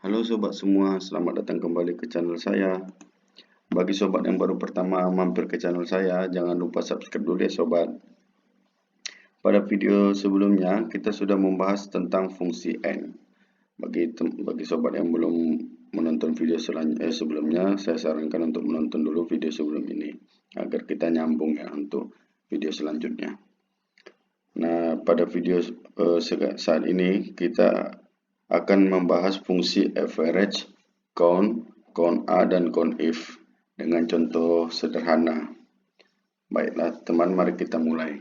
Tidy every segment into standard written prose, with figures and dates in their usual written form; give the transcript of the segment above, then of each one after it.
Halo sobat semua, selamat datang kembali ke channel saya. Bagi sobat yang baru pertama mampir ke channel saya, jangan lupa subscribe dulu ya sobat. Pada video sebelumnya, kita sudah membahas tentang fungsi N. Bagi sobat yang belum menonton video sebelumnya, saya sarankan untuk menonton dulu video sebelum ini, agar kita nyambung ya untuk video selanjutnya. Nah, pada video saat ini kita akan membahas fungsi average, count, count A, dan count if dengan contoh sederhana. Baiklah teman, mari kita mulai.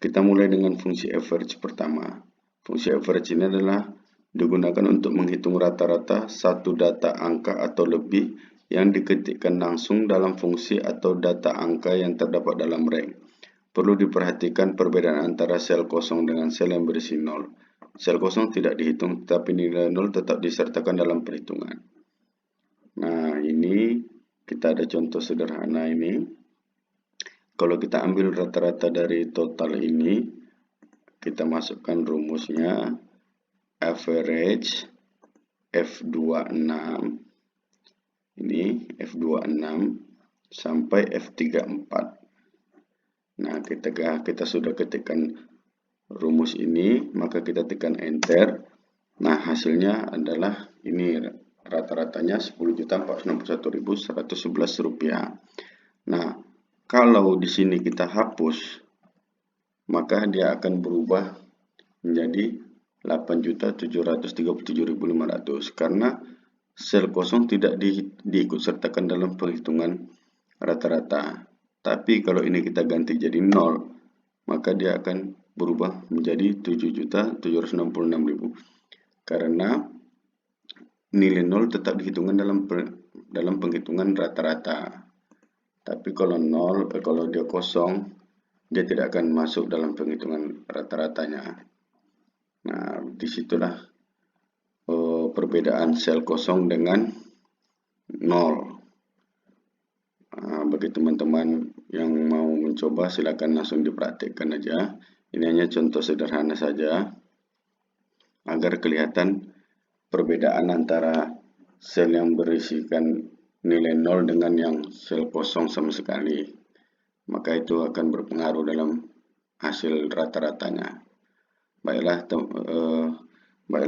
Kita mulai dengan fungsi average pertama. Fungsi average ini adalah digunakan untuk menghitung rata-rata satu data angka atau lebih yang diketikkan langsung dalam fungsi atau data angka yang terdapat dalam range. Perlu diperhatikan perbedaan antara sel kosong dengan sel yang berisi 0. Sel kosong tidak dihitung, tetapi nilai 0 tetap disertakan dalam perhitungan. Nah, ini kita ada contoh sederhana ini. Kalau kita ambil rata-rata dari total ini, kita masukkan rumusnya average F26. Ini F26 sampai F34. Nah, kita sudah ketikkan rumus ini, maka kita tekan enter. Nah, hasilnya adalah ini rata-ratanya Rp10.461.111. Nah, kalau di sini kita hapus, maka dia akan berubah menjadi 8.737.500 karena sel kosong tidak diikut sertakan dalam perhitungan rata-rata. Tapi kalau ini kita ganti jadi 0, maka dia akan berubah menjadi 7.766.000 karena nilai 0 tetap dihitungkan dalam penghitungan rata-rata. Tapi kalau kalau dia kosong, dia tidak akan masuk dalam penghitungan rata-ratanya. Nah, disitulah perbedaan sel kosong dengan 0. Bagi teman-teman yang mau mencoba, silakan langsung dipraktikkan aja. Ini hanya contoh sederhana saja agar kelihatan perbedaan antara sel yang berisikan nilai 0 dengan yang sel kosong sama sekali. Maka itu akan berpengaruh dalam hasil rata-ratanya. Baiklah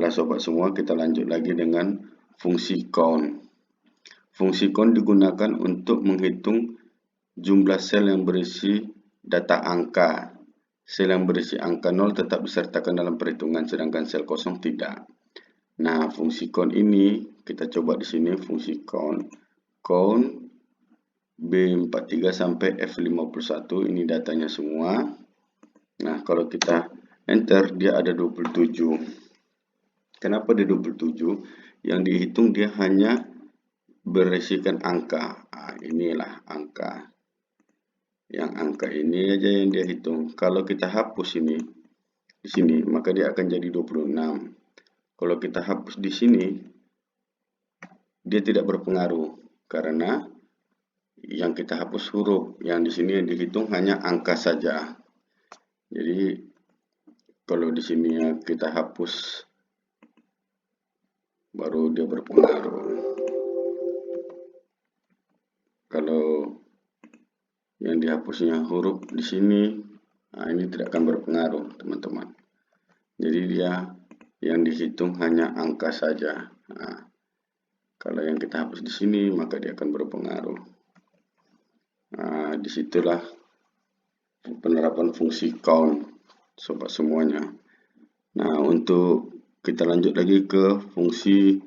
sobat semua, kita lanjut lagi dengan fungsi count. Fungsi count digunakan untuk menghitung jumlah sel yang berisi data angka. Sel yang berisi angka 0 tetap disertakan dalam perhitungan, sedangkan sel kosong tidak. Nah, fungsi count ini kita coba di sini fungsi count B43 sampai F51, ini datanya semua. Nah, kalau kita enter, dia ada 27. Kenapa dia 27? Yang dihitung dia hanya berisikan angka. Inilah angka. Yang angka ini aja yang dia hitung. Kalau kita hapus ini di sini, maka dia akan jadi 26. Kalau kita hapus di sini, dia tidak berpengaruh karena yang kita hapus huruf, yang di sini yang dihitung hanya angka saja. Jadi kalau di sini kita hapus, baru dia berpengaruh. Kalau yang dihapusnya huruf di sini, nah ini tidak akan berpengaruh teman-teman. Jadi dia yang dihitung hanya angka saja. Nah, kalau yang kita hapus di sini, maka dia akan berpengaruh. Nah, disitulah penerapan fungsi count, sobat semuanya. Nah, untuk kita lanjut lagi ke fungsi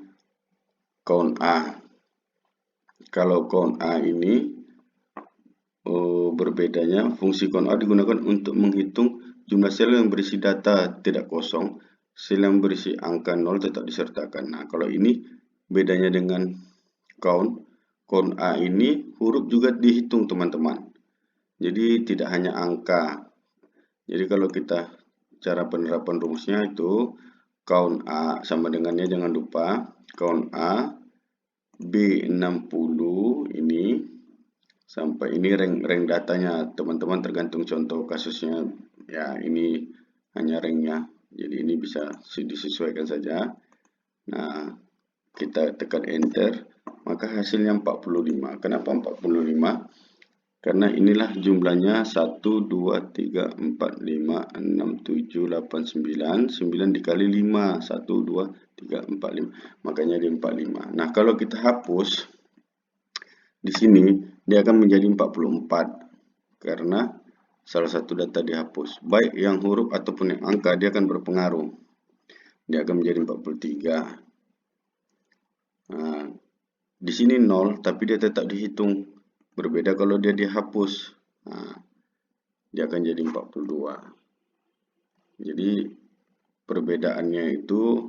count A. Kalau count A ini berbedanya, fungsi count A digunakan untuk menghitung jumlah sel yang berisi data tidak kosong. Sel yang berisi angka 0 tetap disertakan. Nah, kalau ini bedanya dengan count A ini huruf juga dihitung teman-teman. Jadi tidak hanya angka. Jadi kalau kita cara penerapan rumusnya itu count A sama dengannya, jangan lupa count A B60 ini sampai ini rank datanya teman-teman, tergantung contoh kasusnya ya. Ini hanya ranknya, jadi ini bisa disesuaikan saja. Nah, kita tekan enter, maka hasilnya 45. Kenapa 45? Karena inilah jumlahnya 1, 2, 3, 4, 5, 6, 7, 8, 9. 9 dikali 5. 1, 2, 3, 4, 5. Makanya dia 45. Nah, kalau kita hapus, di sini dia akan menjadi 44. Karena salah satu data dihapus. Baik yang huruf ataupun yang angka, dia akan berpengaruh. Dia akan menjadi 43. Nah, di sini 0, tapi dia tetap dihitung. Berbeda kalau dia dihapus. Nah, dia akan jadi 42. Jadi, perbedaannya itu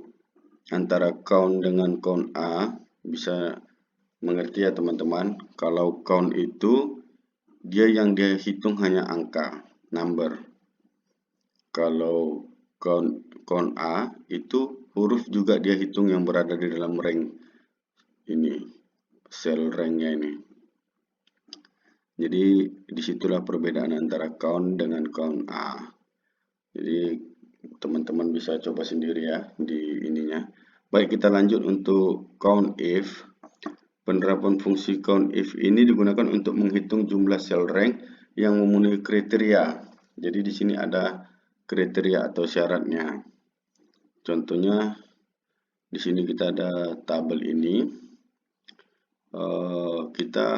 antara count dengan count A, bisa mengerti ya teman-teman. Kalau count itu, dia yang dia hitung hanya angka, number. Kalau count A, itu huruf juga dia hitung yang berada di dalam rank ini, cell ranknya ini. Jadi disitulah perbedaan antara count dengan count A. Jadi teman-teman bisa coba sendiri ya di ininya. Baik, kita lanjut untuk count if. Penerapan fungsi count if ini digunakan untuk menghitung jumlah sel rank yang memenuhi kriteria. Jadi di sini ada kriteria atau syaratnya. Contohnya di sini kita ada tabel ini. Kita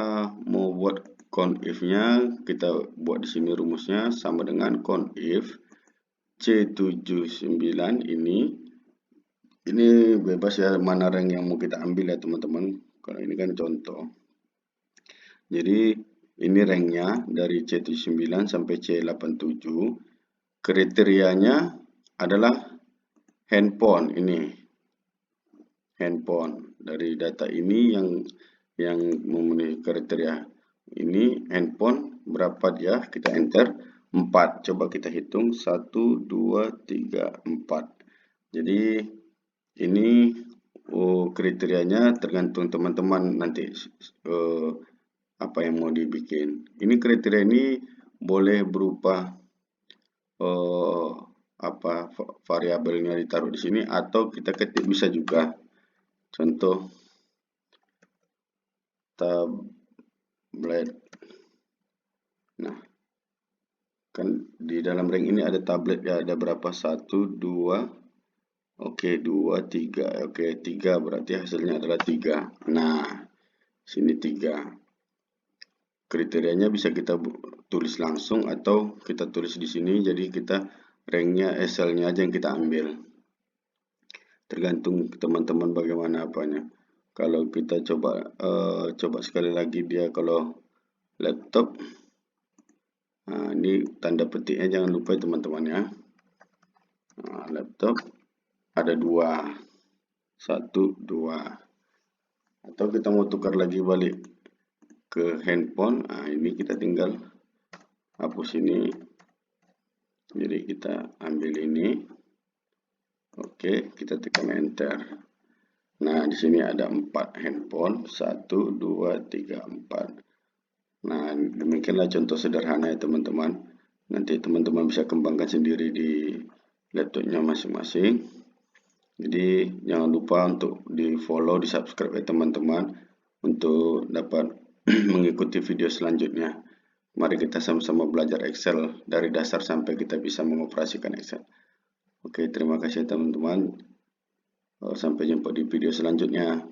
mau buat count if-nya, kita buat di sini rumusnya sama dengan count if C79 ini bebas ya mana rank yang mau kita ambil ya teman-teman. Kalau ini kan contoh. Jadi ini ranknya dari C79 sampai C87. Kriterianya adalah handphone ini. Handphone dari data ini yang memenuhi kriteria ini handphone berapa dia, kita enter 4. Coba kita hitung 1, 2, 3, 4. Jadi ini kriterianya tergantung teman-teman nanti apa yang mau dibikin. Ini kriteria ini boleh berupa variabelnya ditaruh di sini atau kita ketik bisa juga. Contoh tablet. Nah, kan di dalam rank ini ada tablet ya, ada berapa? 1, 2, oke 2, 3. Oke 3 berarti hasilnya adalah 3. Nah, sini 3. Kriterianya bisa kita tulis langsung atau kita tulis di sini, jadi kita ranknya SL-nya aja yang kita ambil. Tergantung teman-teman bagaimana apanya. Kalau kita coba sekali lagi dia kalau laptop. Nah, ini tanda petiknya jangan lupa teman-teman ya. Nah, laptop ada 2. 1, 2. Atau kita mau tukar lagi balik ke handphone. Nah, ini kita tinggal hapus ini. Jadi kita ambil ini. Oke, kita tekan enter. Nah, di sini ada 4 handphone. 1, 2, 3, 4. Nah, demikianlah contoh sederhana ya teman-teman. Nanti teman-teman bisa kembangkan sendiri di laptopnya masing-masing. Jadi jangan lupa untuk di follow, di subscribe ya teman-teman untuk dapat mengikuti video selanjutnya. Mari kita sama-sama belajar Excel dari dasar sampai kita bisa mengoperasikan Excel. Oke, terima kasih teman-teman. Sampai jumpa di video selanjutnya.